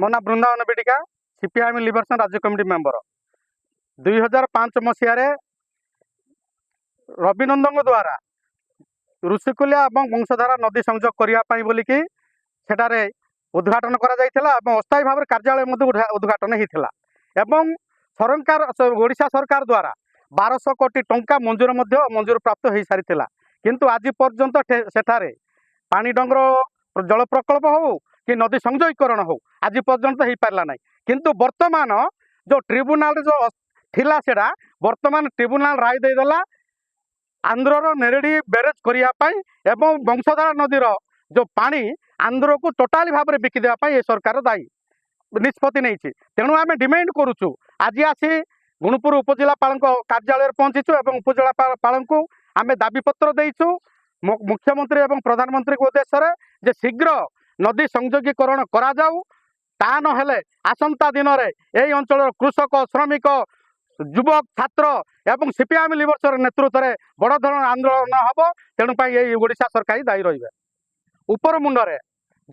मो ना Brindavan Betika CPIM liberation राज्य कमिटी मेंबर 2005 मसीह रविनंदन द्वारा ऋषिकुलिया और वंशधारा नदी संजोग करने बोलिकी सेठारे उद्घाटन करा अस्थायी भाव कार्यालय उद्घाटन होता सरकार ओडिशा सरकार द्वारा 1200 कोटी टंका मंजूर प्राप्त हो सारी किंतु आज पर्यंत सेठारे पानी डंगर जल प्रकल्प हो कि नदी संयोगीकरण हो आज पर्यंत हो पारा ना किंतु वर्तमान जो ट्रिब्यूनाल जो थिला सेटा वर्तमान ट्रिब्यूनाल राय देदेला आंध्रर नेरेडी ब्यारेज करने वंशधारा नदीर जो पानी आंध्र को टोटाली भाव में बिकी देवाई ये सरकार दायी निष्पत्ति नहीं तेणु आम डिमांड करुचु आज आसी गुणुपुर उपजिलापाल कार्यालय पहुंचीचु और उपजिलापाल को आम दाबीपत्र देचु मुख्यमंत्री और प्रधानमंत्री उद्देश्य जे शीघ्र नदी संयोगीकरण करा जाऊ ता नहेले आसंता दिन में यही अंचल कृषक श्रमिक युवक छात्र एवं सीपीआईएम लिबरेशन नेतृत्व में बड़ धरण आंदोलन हम तेणु ये ओडिशा सरकार दायी रही उपर मुंडे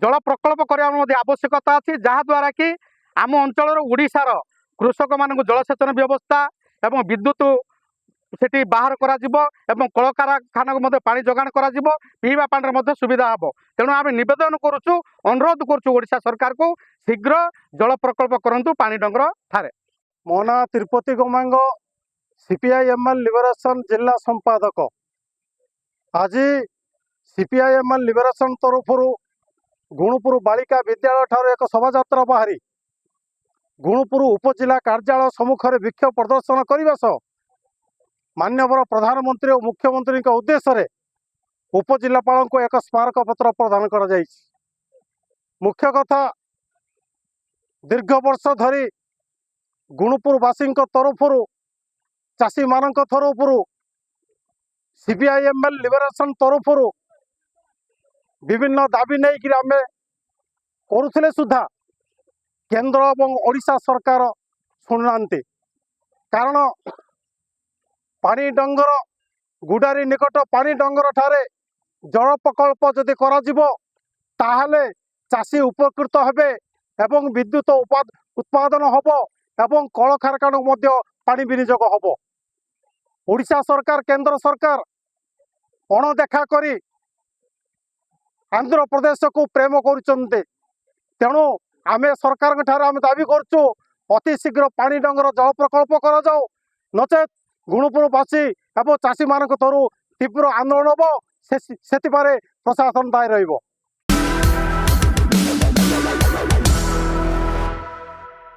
जल प्रकल्प करने आवश्यकता अच्छी जहाद्वारा कि आम अंचल ओडिशार कृषक मान जलसेचन व्यवस्था एवं विद्युत सेठी बाहर करा कल कारखाना को पानी जोगाण करा पीवा पानी सुविधा हम तेणु आम नवेदन करुचु अनुरोध करुचु ओडिशा सरकार को शीघ्र जल प्रकल्प करंतु पानी डंगर ठारे। मो ना तिरुपति गोमांग सीपीआईएमएल लिबरेशन जिला संपादक आज सीपीआईएमएल लिबरेशन तरफ गुणुपुर बालिका विद्यालय ठार एक शोभा बाहरी गुणुपुर उपजिला कार्यालय सम्मुखें विक्षोभ प्रदर्शन करने सह माननीय प्रधानमंत्री और मुख्यमंत्री उद्देश्य उपजिलापाल को एक स्मारक पत्र प्रदान कर मुख्य कथा दीर्घ वर्ष धरी गुणुपुरवासी तरफ चाषी मान तरफ सीपीआईएमएल लिबरेशन तरफ विभिन्न दाबी नहीं आम करुले सुधा केंद्र और ओडिशा सरकार शुणुना कारण पानी डंगर गुडारी निकट पानी डंगर ठारे जल प्रकल्प जदि ताहले चाषी उपकृत हेबे एवं विद्युत उत्पादन हब एवं कल कारखाना पानी विनियोग हब। ओडिशा सरकार केंद्र सरकार अणदेखा करी आंध्र प्रदेश को प्रेम करुचंते तेणु आमे सरकार ठारे आमे दाबी करचु अति शीघ्र पानी डंगर जल प्रकल्प करा जाओ नचेत गुणुपुरवासी एवं चाषी मान तीव्र आंदोलन हम से प्रशासन दायी रहिबो।